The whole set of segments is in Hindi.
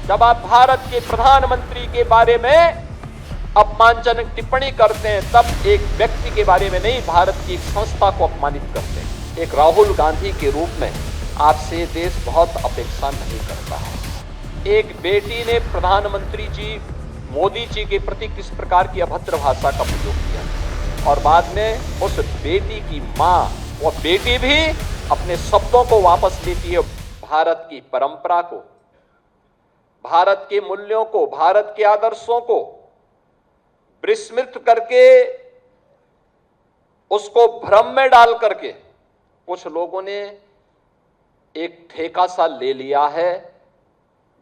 जब आप भारत के प्रधानमंत्री के बारे में अपमानजनक टिप्पणी करते हैं तब एक व्यक्ति के बारे में नहीं, भारत की एक संस्था को अपमानित करते हैं। एक राहुल गांधी के रूप में आपसे देश बहुत अपेक्षा नहीं करता है। एक बेटी ने प्रधानमंत्री जी मोदी जी के प्रति किस प्रकार की अभद्र भाषा का प्रयोग किया और बाद में उस बेटी की मां और बेटी भी अपने शब्दों को वापस लेती है। भारत की परंपरा को, भारत के मूल्यों को, भारत के आदर्शों को विस्मृत करके, उसको भ्रम में डाल करके कुछ लोगों ने एक ठेका सा ले लिया है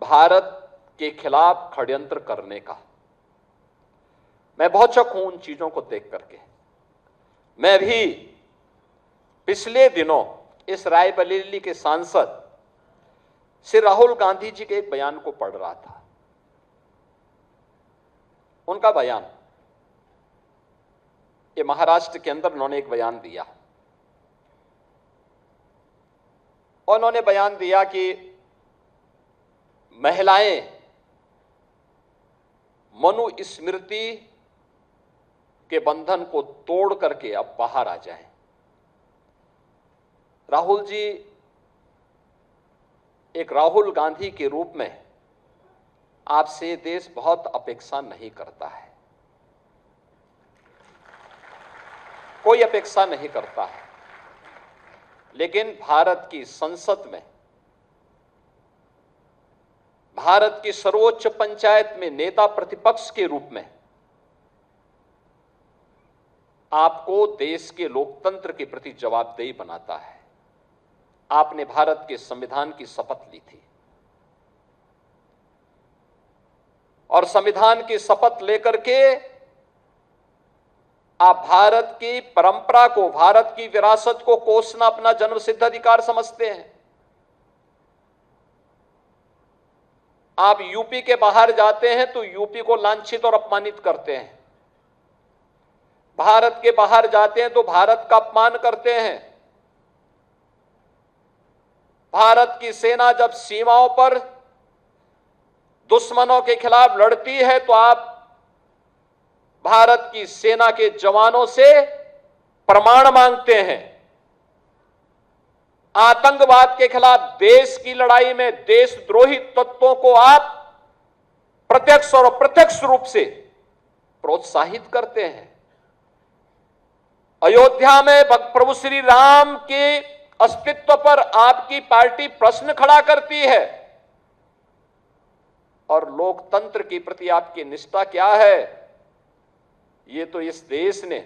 भारत के खिलाफ षड्यंत्र करने का। मैं बहुत शक हूं उन चीजों को देख करके। मैं भी पिछले दिनों इस रायबरेली के सांसद श्री राहुल गांधी जी के एक बयान को पढ़ रहा था। उनका बयान, ये महाराष्ट्र के अंदर उन्होंने एक बयान दिया और उन्होंने बयान दिया कि महिलाएं मनुस्मृति के बंधन को तोड़ करके अब बाहर आ जाएं। राहुल जी एक राहुल गांधी के रूप में आपसे देश बहुत अपेक्षा नहीं करता है, कोई अपेक्षा नहीं करता है। लेकिन भारत की संसद में, भारत की सर्वोच्च पंचायत में नेता प्रतिपक्ष के रूप में आपको देश के लोकतंत्र के प्रति जवाबदेही बनाता है। आपने भारत के संविधान की शपथ ली थी और संविधान की शपथ लेकर के आप भारत की परंपरा को, भारत की विरासत को कोसना अपना जन्मसिद्ध अधिकार समझते हैं। आप यूपी के बाहर जाते हैं तो यूपी को लांछित और अपमानित करते हैं। भारत के बाहर जाते हैं तो भारत का अपमान करते हैं। भारत की सेना जब सीमाओं पर दुश्मनों के खिलाफ लड़ती है तो आप भारत की सेना के जवानों से प्रमाण मांगते हैं। आतंकवाद के खिलाफ देश की लड़ाई में देशद्रोही तत्वों को आप प्रत्यक्ष और अप्रत्यक्ष रूप से प्रोत्साहित करते हैं। अयोध्या में प्रभु श्री राम के अस्तित्व पर आपकी पार्टी प्रश्न खड़ा करती है और लोकतंत्र के प्रति आपकी निष्ठा क्या है, ये तो इस देश ने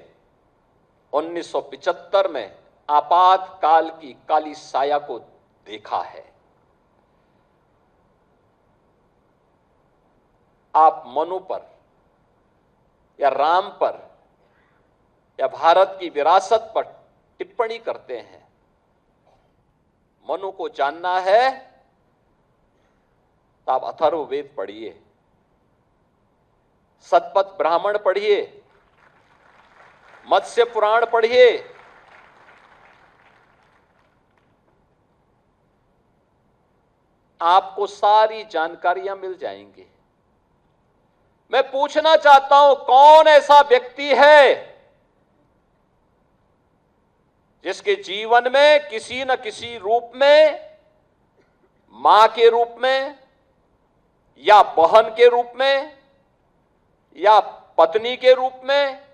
1975 में आपातकाल की काली साया को देखा है। आप मनु पर या राम पर या भारत की विरासत पर टिप्पणी करते हैं। मनु को जानना है तो आप अथर्ववेद पढ़िए, शतपथ ब्राह्मण पढ़िए, मत्स्य पुराण पढ़िए। आपको सारी जानकारियां मिल जाएंगी। मैं पूछना चाहता हूं, कौन ऐसा व्यक्ति है जिसके जीवन में किसी न किसी रूप में, मां के रूप में या बहन के रूप में या पत्नी के रूप में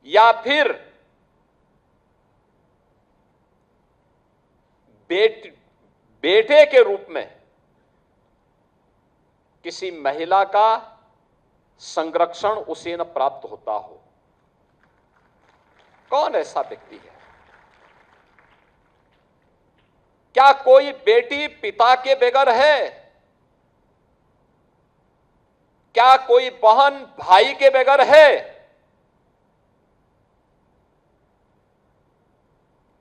या फिर बेटे के रूप में किसी महिला का संरक्षण उसे न प्राप्त होता हो? कौन ऐसा व्यक्ति है? क्या कोई बेटी पिता के बगैर है? क्या कोई बहन भाई के बगैर है?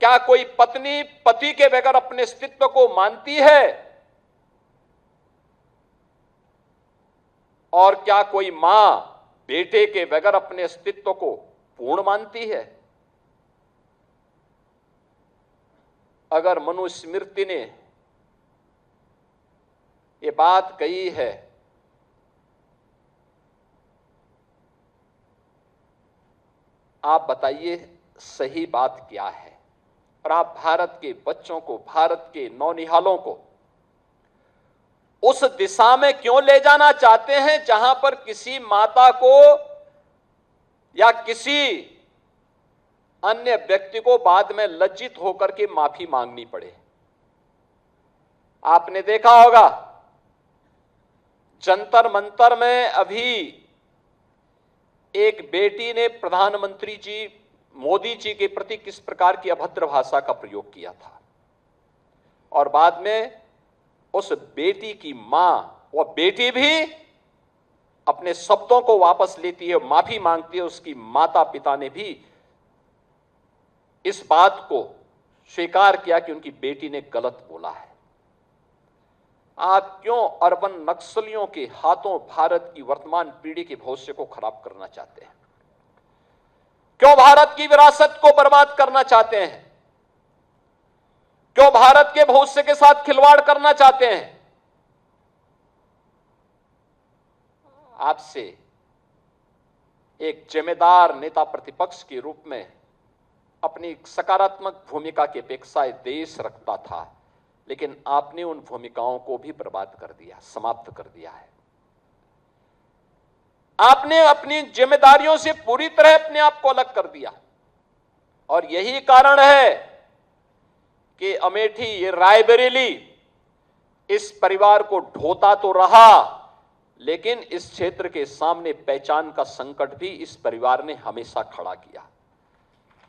क्या कोई पत्नी पति के बगैर अपने अस्तित्व को मानती है? और क्या कोई मां बेटे के बगैर अपने अस्तित्व को पूर्ण मानती है? अगर मनुस्मृति ने ये बात कही है, आप बताइए सही बात क्या है? और आप भारत के बच्चों को, भारत के नौनिहालों को उस दिशा में क्यों ले जाना चाहते हैं जहां पर किसी माता को या किसी अन्य व्यक्ति को बाद में लज्जित होकर के माफी मांगनी पड़े? आपने देखा होगा जंतर मंतर में अभी एक बेटी ने प्रधानमंत्री जी मोदी जी के प्रति किस प्रकार की अभद्र भाषा का प्रयोग किया था, और बाद में उस बेटी की मां, वह बेटी भी अपने शब्दों को वापस लेती है, माफी मांगती है। उसकी माता पिता ने भी इस बात को स्वीकार किया कि उनकी बेटी ने गलत बोला है। आप क्यों अर्बन नक्सलियों के हाथों भारत की वर्तमान पीढ़ी के भविष्य को खराब करना चाहते हैं? क्यों भारत की विरासत को बर्बाद करना चाहते हैं? क्यों भारत के भविष्य के साथ खिलवाड़ करना चाहते हैं? आपसे एक जिम्मेदार नेता प्रतिपक्ष के रूप में अपनी सकारात्मक भूमिका की अपेक्षा देश रखता था, लेकिन आपने उन भूमिकाओं को भी बर्बाद कर दिया, समाप्त कर दिया है। आपने अपनी जिम्मेदारियों से पूरी तरह अपने आप को अलग कर दिया, और यही कारण है कि अमेठी, ये रायबरेली इस परिवार को ढोता तो रहा, लेकिन इस क्षेत्र के सामने पहचान का संकट भी इस परिवार ने हमेशा खड़ा किया।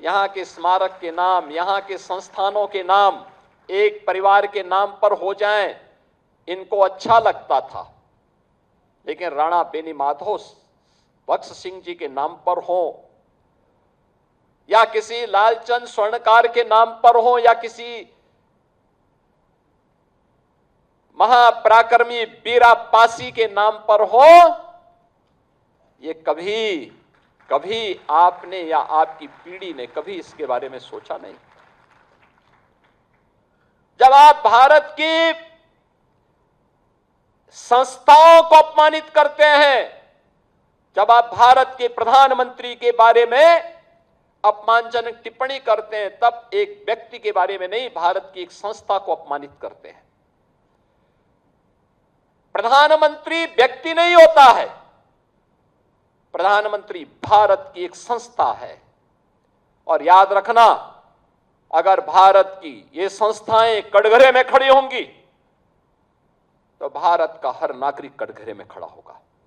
यहां के स्मारक के नाम, यहां के संस्थानों के नाम एक परिवार के नाम पर हो जाएं, इनको अच्छा लगता था, लेकिन राणा बेनी माधव बख्श सिंह जी के नाम पर हो, या किसी लालचंद स्वर्णकार के नाम पर हो, या किसी महापराक्रमी बीरा पासी के नाम पर हो, ये कभी आपने या आपकी पीढ़ी ने कभी इसके बारे में सोचा नहीं। जब आप भारत की संस्थाओं को अपमानित करते हैं, जब आप भारत के प्रधानमंत्री के बारे में अपमानजनक टिप्पणी करते हैं, तब एक व्यक्ति के बारे में नहीं, भारत की एक संस्था को अपमानित करते हैं। प्रधानमंत्री व्यक्ति नहीं होता है, प्रधानमंत्री भारत की एक संस्था है। और याद रखना, अगर भारत की ये संस्थाएं कटघरे में खड़ी होंगी तो भारत का हर नागरिक कटघरे में खड़ा होगा।